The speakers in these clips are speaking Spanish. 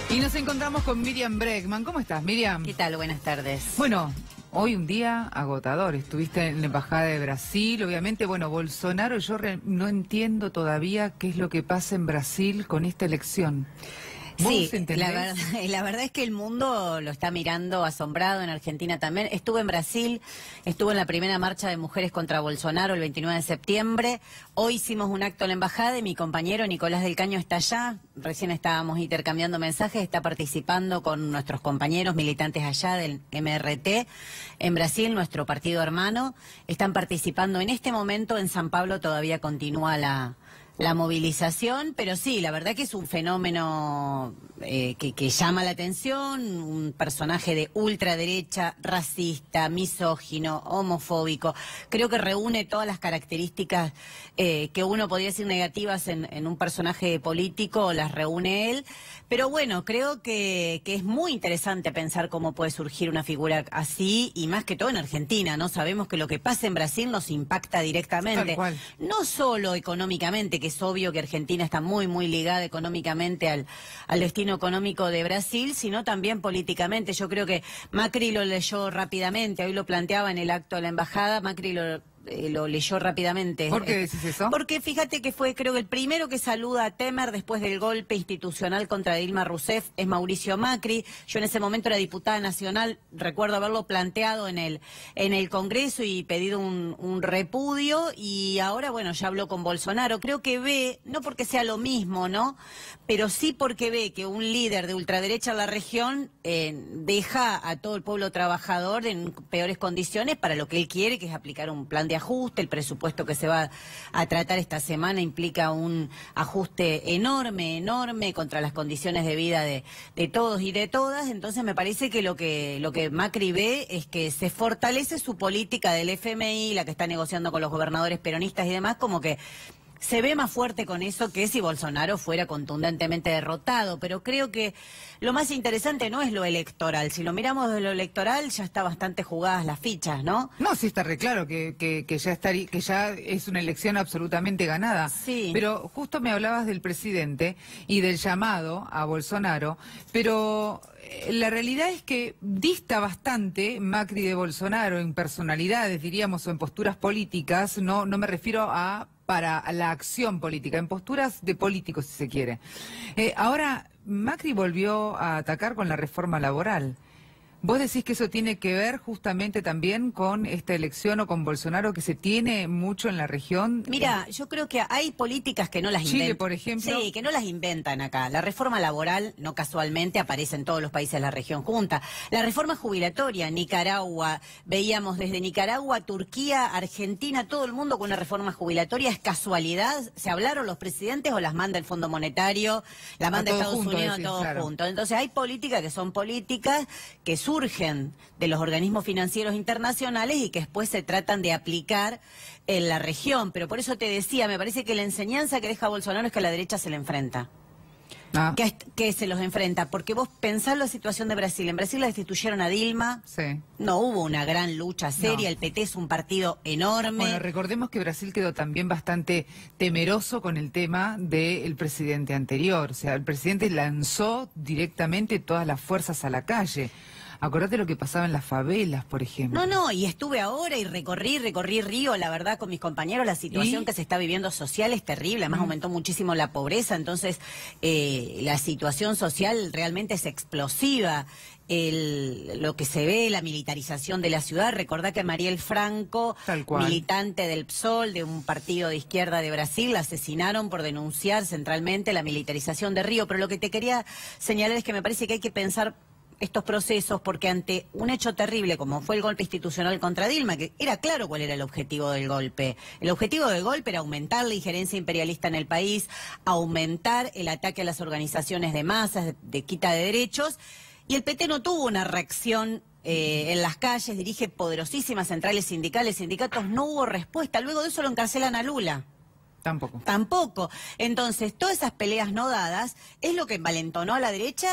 Y nos encontramos con Miriam Bregman. ¿Cómo estás, Miriam? ¿Qué tal? Buenas tardes. Bueno, hoy un día agotador. Estuviste en la Embajada de Brasil. Obviamente, bueno, Bolsonaro, yo no entiendo todavía qué es lo que pasa en Brasil con esta elección. Sí, la verdad es que el mundo lo está mirando asombrado, en Argentina también. Estuve en Brasil, estuve en la primera marcha de mujeres contra Bolsonaro el 29 de septiembre. Hoy hicimos un acto en la embajada y mi compañero Nicolás del Caño está allá. Recién estábamos intercambiando mensajes, está participando con nuestros compañeros militantes allá del MRT. En Brasil, nuestro partido hermano, están participando en este momento. En San Pablo todavía continúa la movilización, pero sí, la verdad que es un fenómeno que llama la atención, un personaje de ultraderecha, racista, misógino, homofóbico. Creo que reúne todas las características que uno podría decir negativas en un personaje político, las reúne él. Pero bueno, creo que es muy interesante pensar cómo puede surgir una figura así, y más que todo en Argentina, ¿no? Sabemos que lo que pasa en Brasil nos impacta directamente. Tal cual. No solo económicamente, que es obvio que Argentina está muy, muy ligada económicamente al destino económico de Brasil, sino también políticamente. Yo creo que Macri lo leyó rápidamente, hoy lo planteaba en el acto de la embajada, Macri lo leyó rápidamente. ¿Por qué decís eso? Porque fíjate que fue, creo que el primero que saluda a Temer después del golpe institucional contra Dilma Rousseff es Mauricio Macri. Yo en ese momento era diputada nacional, recuerdo haberlo planteado en el Congreso y pedido un repudio, y ahora, bueno, ya habló con Bolsonaro. Creo que ve, no porque sea lo mismo, ¿no?, pero sí porque ve que un líder de ultraderecha en la región deja a todo el pueblo trabajador en peores condiciones para lo que él quiere, que es aplicar un plan de ajuste. El presupuesto que se va a tratar esta semana implica un ajuste enorme contra las condiciones de vida de todos y de todas. Entonces me parece que lo que Macri ve es que se fortalece su política del FMI, la que está negociando con los gobernadores peronistas y demás, como que se ve más fuerte con eso que si Bolsonaro fuera contundentemente derrotado. Pero creo que lo más interesante no es lo electoral. Si lo miramos de lo electoral, ya está bastante jugadas las fichas, ¿no? No, sí está re claro que ya es una elección absolutamente ganada. Sí. Pero justo me hablabas del presidente y del llamado a Bolsonaro, pero la realidad es que dista bastante Macri de Bolsonaro en personalidades, diríamos, o en posturas políticas. No me refiero para la acción política, en posturas de políticos, si se quiere. Ahora, Macri volvió a atacar con la reforma laboral. ¿Vos decís que eso tiene que ver justamente también con esta elección o con Bolsonaro, que se tiene mucho en la región? Mira, yo creo que hay políticas que no las inventan. Chile, por ejemplo. Sí, que no las inventan acá. La reforma laboral, no casualmente, aparece en todos los países de la región junta. La reforma jubilatoria, Nicaragua, veíamos desde Nicaragua, Turquía, Argentina, todo el mundo con una reforma jubilatoria. ¿Es casualidad? ¿Se hablaron los presidentes o las manda el Fondo Monetario? La manda Estados Unidos, todos juntos. Entonces hay políticas que son políticas que surgen de los organismos financieros internacionales y que después se tratan de aplicar en la región. Pero por eso te decía, me parece que la enseñanza que deja Bolsonaro es que a la derecha se le enfrenta. Que se los enfrenta, porque vos pensás la situación de Brasil. En Brasil la destituyeron a Dilma, sí. No hubo una gran lucha seria, no. El PT es un partido enorme. Bueno, recordemos que Brasil quedó también bastante temeroso con el tema del presidente anterior. O sea, el presidente lanzó directamente todas las fuerzas a la calle. Acordate lo que pasaba en las favelas, por ejemplo. No, y estuve ahora y recorrí Río, la verdad, con mis compañeros. La situación que se está viviendo social es terrible, además aumentó muchísimo la pobreza, entonces la situación social realmente es explosiva. Lo que se ve, la militarización de la ciudad. Recordá que Mariel Franco, militante del PSOL, de un partido de izquierda de Brasil, la asesinaron por denunciar centralmente la militarización de Río. Pero lo que te quería señalar es que me parece que hay que pensar estos procesos, porque ante un hecho terrible como fue el golpe institucional contra Dilma, que era claro cuál era el objetivo del golpe. El objetivo del golpe era aumentar la injerencia imperialista en el país, aumentar el ataque a las organizaciones de masas, de quita de derechos, y el PT no tuvo una reacción en las calles, dirige poderosísimas centrales sindicales, sindicatos, no hubo respuesta. Luego de eso lo encarcelan a Lula. Tampoco. Entonces, todas esas peleas no dadas es lo que envalentonó a la derecha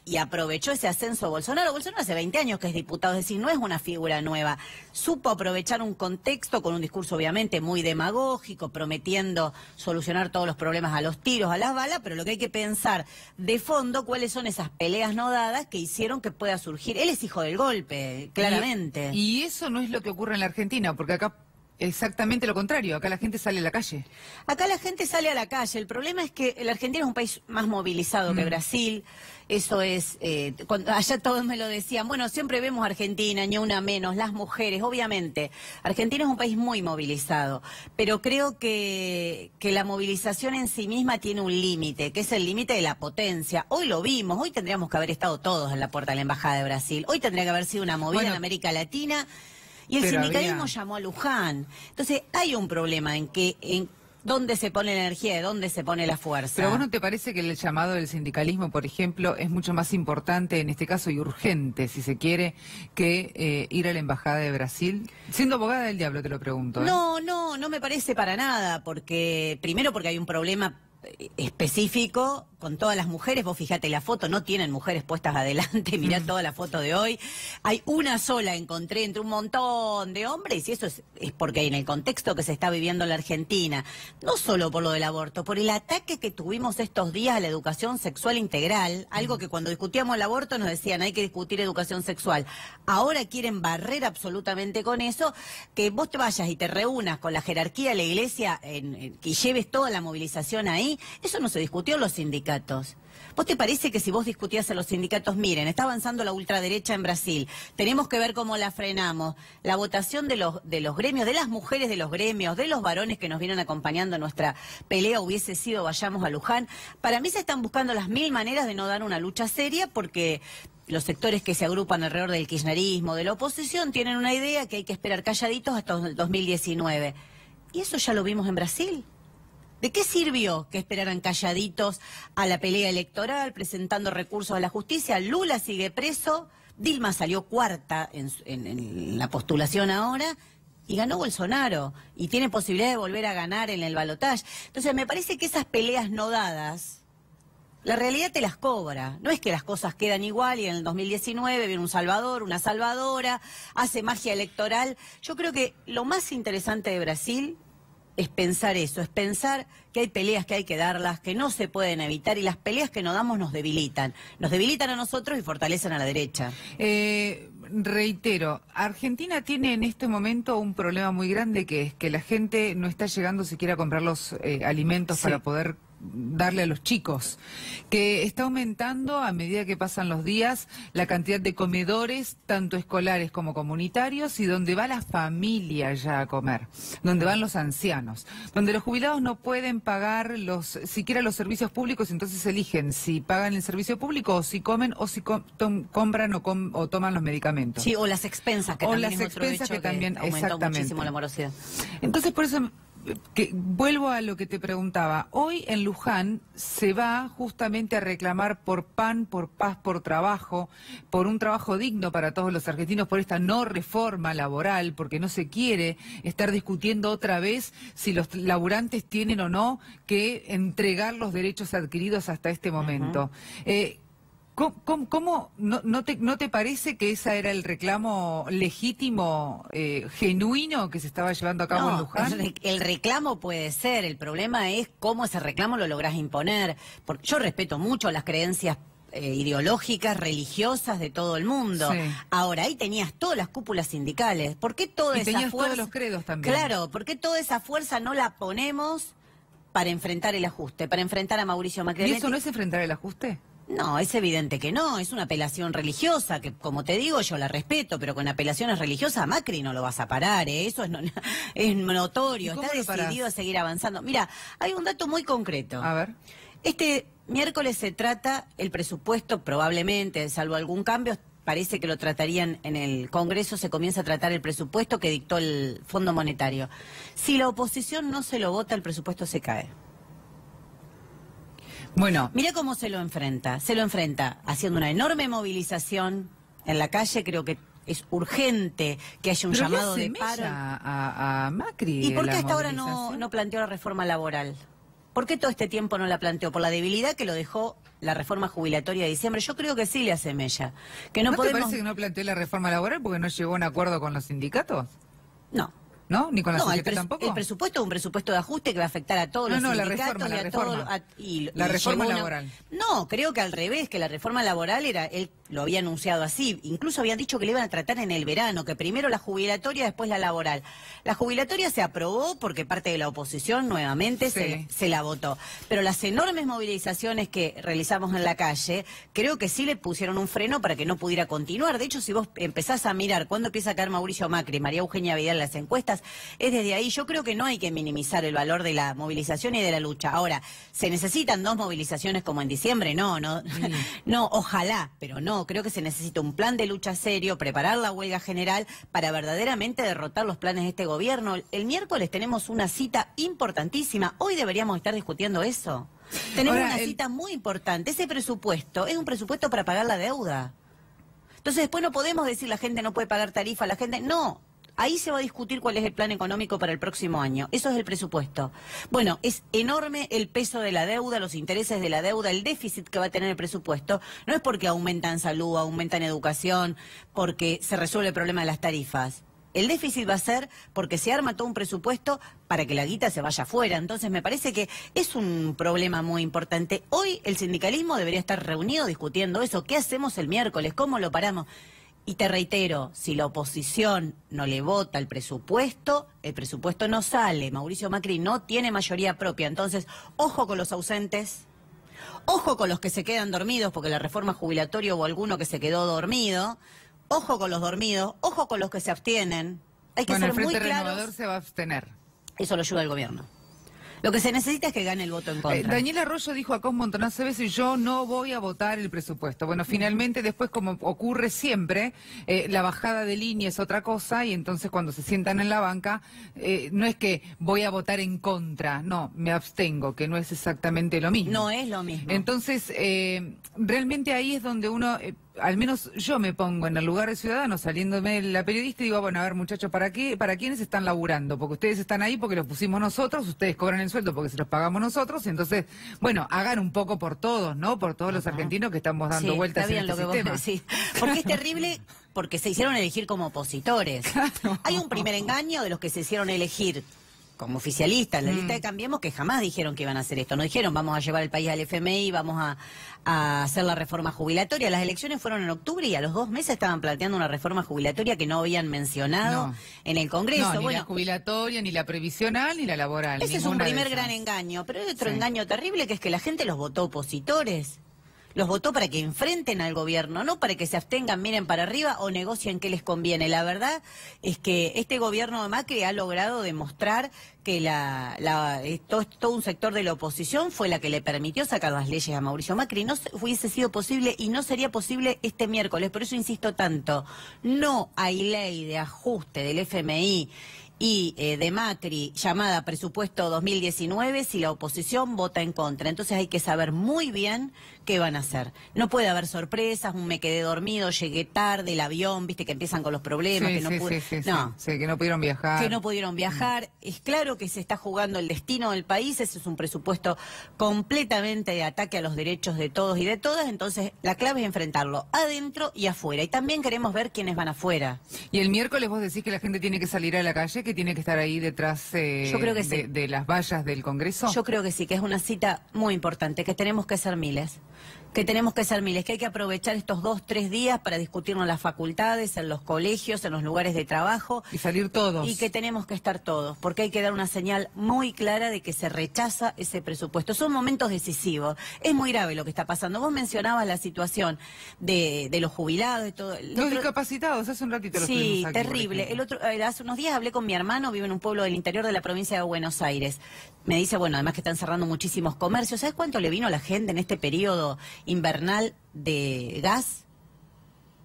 y aprovechó ese ascenso Bolsonaro. Bolsonaro hace 20 años que es diputado, es decir, no es una figura nueva. Supo aprovechar un contexto con un discurso obviamente muy demagógico, prometiendo solucionar todos los problemas a los tiros, a las balas, pero lo que hay que pensar de fondo, cuáles son esas peleas no dadas que hicieron que pueda surgir. Él es hijo del golpe, claramente. Y eso no es lo que ocurre en la Argentina, porque acá exactamente lo contrario, acá la gente sale a la calle. Acá la gente sale a la calle. El problema es que la Argentina es un país más movilizado que Brasil. Eso es, allá todos me lo decían, bueno, siempre vemos Argentina, ni una menos, las mujeres, obviamente. Argentina es un país muy movilizado, pero creo que la movilización en sí misma tiene un límite, que es el límite de la potencia. Hoy lo vimos, hoy tendríamos que haber estado todos en la puerta de la Embajada de Brasil, hoy tendría que haber sido una movida en América Latina. Y el sindicalismo llamó a Luján. Entonces, hay un problema en dónde se pone la energía, de dónde se pone la fuerza. Pero ¿vos no te parece que el llamado del sindicalismo, por ejemplo, es mucho más importante en este caso y urgente, si se quiere, que ir a la Embajada de Brasil? Siendo abogada del diablo, te lo pregunto. No me parece para nada, primero porque hay un problema específico con todas las mujeres. Vos fijate la foto, no tienen mujeres puestas adelante, mirá toda la foto de hoy. Hay una sola, encontré entre un montón de hombres, y eso es porque en el contexto que se está viviendo en la Argentina, no solo por lo del aborto, por el ataque que tuvimos estos días a la educación sexual integral, algo que cuando discutíamos el aborto nos decían hay que discutir educación sexual. Ahora quieren barrer absolutamente con eso, que vos te vayas y te reúnas con la jerarquía de la iglesia, que lleves toda la movilización ahí. Eso no se discutió en los sindicatos. ¿Vos te parece que si vos discutías en los sindicatos, miren, está avanzando la ultraderecha en Brasil, tenemos que ver cómo la frenamos, la votación de los gremios, de las mujeres de los gremios, de los varones que nos vienen acompañando en nuestra pelea hubiese sido vayamos a Luján? Para mí se están buscando las mil maneras de no dar una lucha seria porque los sectores que se agrupan alrededor del kirchnerismo, de la oposición, tienen una idea que hay que esperar calladitos hasta el 2019. Y eso ya lo vimos en Brasil. ¿De qué sirvió que esperaran calladitos a la pelea electoral, presentando recursos a la justicia? Lula sigue preso, Dilma salió cuarta en la postulación ahora y ganó Bolsonaro y tiene posibilidad de volver a ganar en el balotaje. Entonces me parece que esas peleas no dadas, la realidad te las cobra. No es que las cosas quedan igual y en el 2019 viene un salvador, una salvadora, hace magia electoral. Yo creo que lo más interesante de Brasil es pensar eso, es pensar que hay peleas que hay que darlas, que no se pueden evitar, y las peleas que no damos nos debilitan a nosotros y fortalecen a la derecha. Reitero, Argentina tiene en este momento un problema muy grande, que es que la gente no está llegando siquiera a comprar los alimentos para poder darle a los chicos, que está aumentando a medida que pasan los días la cantidad de comedores, tanto escolares como comunitarios, y donde va la familia ya a comer, donde van los ancianos, donde los jubilados no pueden pagar siquiera los servicios públicos, entonces eligen si pagan el servicio público o si comen o si compran o toman los medicamentos. Sí, o las expensas, que o también las es otro expensas hecho que también aumentó exactamente muchísimo la morosidad. Entonces por eso vuelvo a lo que te preguntaba. Hoy en Luján se va justamente a reclamar por pan, por paz, por trabajo, por un trabajo digno para todos los argentinos, por esta no reforma laboral, porque no se quiere estar discutiendo otra vez si los laburantes tienen o no que entregar los derechos adquiridos hasta este momento. ¿Cómo no te parece que ese era el reclamo legítimo, genuino que se estaba llevando a cabo en Luján? El reclamo puede ser, el problema es cómo ese reclamo lo lográs imponer. Porque yo respeto mucho las creencias ideológicas, religiosas de todo el mundo. Sí. Ahora, ahí tenías todas las cúpulas sindicales. ¿Por qué toda esa fuerza? Todos los credos también. Claro, ¿por qué toda esa fuerza no la ponemos para enfrentar el ajuste, para enfrentar a Mauricio Macri? ¿Y eso no es enfrentar el ajuste? No, es evidente que no, es una apelación religiosa, que como te digo yo la respeto, pero con apelaciones religiosas a Macri no lo vas a parar, eso es notorio, está decidido a seguir avanzando. Mira, hay un dato muy concreto. A ver. Este miércoles se trata el presupuesto, probablemente, salvo algún cambio, parece que lo tratarían en el Congreso, se comienza a tratar el presupuesto que dictó el Fondo Monetario. Si la oposición no se lo vota, el presupuesto se cae. Bueno, mira cómo se lo enfrenta haciendo una enorme movilización en la calle. Creo que es urgente que haya un llamado de paro a Macri. ¿Y por qué hasta ahora no planteó la reforma laboral? ¿Por qué todo este tiempo no la planteó? Por la debilidad que lo dejó la reforma jubilatoria de diciembre. Yo creo que sí le hace mella. Que no ¿No podemos... te parece que no planteó la reforma laboral porque no llegó a un acuerdo con los sindicatos? No. ¿No? ¿Ni con la No, CGT tampoco? El presupuesto es un presupuesto de ajuste que va a afectar a todos los sindicatos y a todos... La reforma laboral. No, creo que al revés, que la reforma laboral él lo había anunciado así. Incluso habían dicho que le iban a tratar en el verano, que primero la jubilatoria, después la laboral. La jubilatoria se aprobó porque parte de la oposición nuevamente se la votó. Pero las enormes movilizaciones que realizamos en la calle, creo que sí le pusieron un freno para que no pudiera continuar. De hecho, si vos empezás a mirar cuándo empieza a caer Mauricio Macri, María Eugenia Vidal en las encuestas, es desde ahí. Yo creo que no hay que minimizar el valor de la movilización y de la lucha. Ahora, ¿se necesitan 2 movilizaciones como en diciembre? No, ojalá, pero no. Creo que se necesita un plan de lucha serio, preparar la huelga general para verdaderamente derrotar los planes de este gobierno. El miércoles tenemos una cita importantísima. Hoy deberíamos estar discutiendo eso. Tenemos una cita muy importante. Ese presupuesto es un presupuesto para pagar la deuda. Entonces después no podemos decir la gente no puede pagar tarifa, la gente... No. Ahí se va a discutir cuál es el plan económico para el próximo año. Eso es el presupuesto. Bueno, es enorme el peso de la deuda, los intereses de la deuda, el déficit que va a tener el presupuesto. No es porque aumenta en salud, aumenta en educación, porque se resuelve el problema de las tarifas. El déficit va a ser porque se arma todo un presupuesto para que la guita se vaya afuera. Entonces me parece que es un problema muy importante. Hoy el sindicalismo debería estar reunido discutiendo eso. ¿Qué hacemos el miércoles? ¿Cómo lo paramos? Y te reitero, si la oposición no le vota el presupuesto no sale. Mauricio Macri no tiene mayoría propia. Entonces, ojo con los ausentes, ojo con los que se quedan dormidos, porque la reforma jubilatoria hubo alguno que se quedó dormido. Ojo con los dormidos, ojo con los que se abstienen. Hay que ser muy claros. Bueno, el Frente Renovador se va a abstener. Eso lo ayuda el gobierno. Lo que se necesita es que gane el voto en contra. Daniel Arroyo dijo acá un montonazo de veces, yo no voy a votar el presupuesto. Bueno, finalmente después, como ocurre siempre, la bajada de línea es otra cosa y entonces cuando se sientan en la banca, no es que voy a votar en contra, no, me abstengo, que no es exactamente lo mismo. No es lo mismo. Entonces, realmente ahí es donde uno... al menos yo me pongo en el lugar de ciudadano, saliéndome la periodista y digo, bueno, a ver muchachos, ¿para quiénes están laburando? Porque ustedes están ahí porque los pusimos nosotros, ustedes cobran el sueldo porque se los pagamos nosotros, y entonces, bueno, hagan un poco por todos, ¿no? Por todos los argentinos que estamos dando vueltas en este sistema. Vos decís. Porque es terrible, porque se hicieron elegir como opositores. Claro. Hay un primer engaño de los que se hicieron elegir como oficialistas, la lista de Cambiemos, que jamás dijeron que iban a hacer esto. No dijeron, vamos a llevar el país al FMI, vamos a hacer la reforma jubilatoria. Las elecciones fueron en octubre y a los 2 meses estaban planteando una reforma jubilatoria que no habían mencionado en el Congreso. No, ni la jubilatoria, ni la previsional, ni la laboral. Ese es un primer gran engaño. Pero hay otro engaño terrible, que es que la gente los votó opositores. Los votó para que enfrenten al gobierno, no para que se abstengan, miren para arriba o negocien qué les conviene. La verdad es que este gobierno de Macri ha logrado demostrar que todo un sector de la oposición fue la que le permitió sacar las leyes a Mauricio Macri. No hubiese sido posible y no sería posible este miércoles. Por eso insisto tanto, no hay ley de ajuste del FMI y de Macri llamada presupuesto 2019 si la oposición vota en contra. Entonces hay que saber muy bien qué van a hacer. No puede haber sorpresas, un me quedé dormido, llegué tarde, el avión, viste que empiezan con los problemas, que no que no pudieron viajar. Que no pudieron viajar. Es claro que se está jugando el destino del país, ese es un presupuesto completamente de ataque a los derechos de todos y de todas, entonces la clave es enfrentarlo adentro y afuera. Y también queremos ver quiénes van afuera. Y el miércoles vos decís que la gente tiene que salir a la calle, que tiene que estar ahí detrás Yo creo que sí. de las vallas del Congreso. Yo creo que sí, que es una cita muy importante, que tenemos que ser miles. Que hay que aprovechar estos 2-3 días para discutirlo en las facultades, en los colegios, en los lugares de trabajo. Y salir todos. Y que tenemos que estar todos, porque hay que dar una señal muy clara de que se rechaza ese presupuesto. Son momentos decisivos. Es muy grave lo que está pasando. Vos mencionabas la situación de los jubilados, de todo. Los discapacitados, hace un ratito lo Sí, aquí, terrible. Hace unos días hablé con mi hermano, vive en un pueblo del interior de la provincia de Buenos Aires. Me dice, bueno, además que están cerrando muchísimos comercios. ¿Sabes cuánto le vino a la gente en este periodo invernal de gas?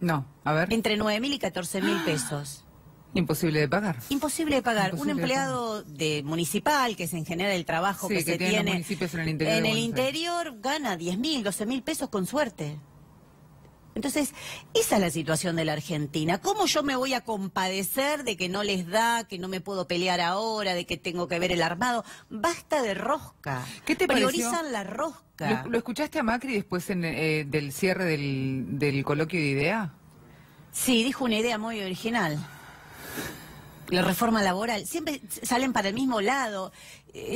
No, a ver. Entre 9.000 y 14.000 pesos. Imposible de pagar. Imposible de pagar. Un empleado municipal, que es en general el trabajo que se tiene los municipios en el interior. En el interior gana 10.000, 12.000 pesos con suerte. Entonces, esa es la situación de la Argentina. ¿Cómo yo me voy a compadecer de que no les da, que no me puedo pelear ahora, de que tengo que ver el armado? Basta de rosca. ¿Qué te Priorizan pareció? la rosca. ¿Lo escuchaste a Macri después del cierre del coloquio de IDEA? Sí, dijo una idea muy original. La reforma laboral. Siempre salen para el mismo lado.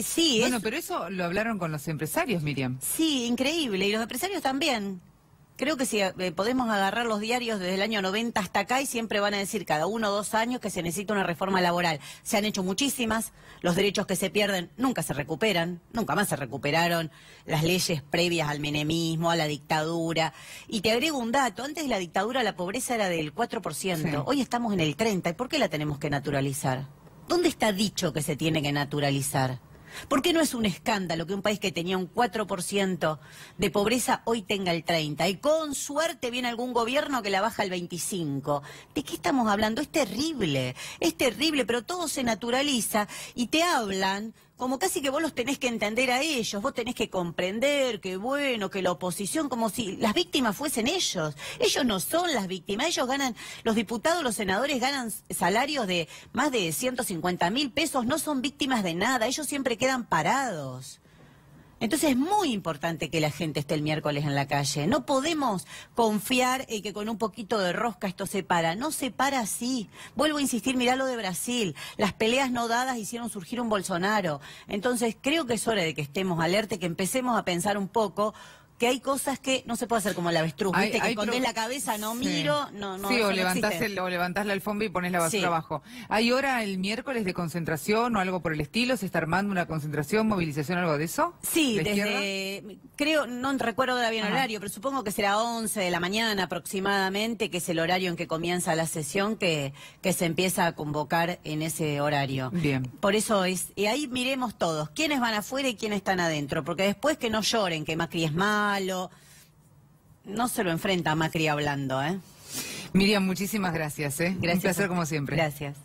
Sí, Bueno, pero eso lo hablaron con los empresarios, Miriam. sí, increíble. Y los empresarios también. Creo que si podemos agarrar los diarios desde el año 90 hasta acá y siempre van a decir cada 1 o 2 años que se necesita una reforma laboral. Se han hecho muchísimas, los derechos que se pierden nunca se recuperan, nunca más se recuperaron las leyes previas al menemismo, a la dictadura. Y te agrego un dato, antes de la dictadura la pobreza era del 4%, Sí. Hoy estamos en el 30%. ¿Y por qué la tenemos que naturalizar? ¿Dónde está dicho que se tiene que naturalizar? ¿Por qué no es un escándalo que un país que tenía un 4% de pobreza hoy tenga el 30%? Y con suerte viene algún gobierno que la baja al 25%. ¿De qué estamos hablando? Es terrible, pero todo se naturaliza y te hablan como casi que vos los tenés que entender a ellos, vos tenés que comprender que bueno, que la oposición, como si las víctimas fuesen ellos. Ellos no son las víctimas, ellos ganan, los diputados, los senadores ganan salarios de más de 150.000 pesos, no son víctimas de nada, ellos siempre quedan parados. Entonces es muy importante que la gente esté el miércoles en la calle. No podemos confiar en que con un poquito de rosca esto se para. No se para así. Vuelvo a insistir, mirá lo de Brasil. Las peleas no dadas hicieron surgir un Bolsonaro. Entonces creo que es hora de que estemos alerta y que empecemos a pensar un poco que hay cosas que no se puede hacer como el avestruz, ¿viste? Que escondés la cabeza, no Sí. miro, no. Sí, eso o no levantás, existe. o levantás la alfombra y pones la basura Sí. abajo. ¿Hay hora el miércoles de concentración o algo por el estilo? ¿Se está armando una concentración, movilización, algo de eso? Sí, ¿De izquierda? creo, no recuerdo ahora bien el Ajá. horario, pero supongo que será 11 de la mañana aproximadamente, que es el horario en que comienza la sesión, que se empieza a convocar en ese horario. Bien. Por eso y ahí miremos todos, quiénes van afuera y quiénes están adentro, porque después que no lloren, que Macri es malo, no se lo enfrenta a Macri hablando, ¿eh? Miriam, muchísimas gracias, ¿eh? Gracias. Un placer como siempre. Gracias.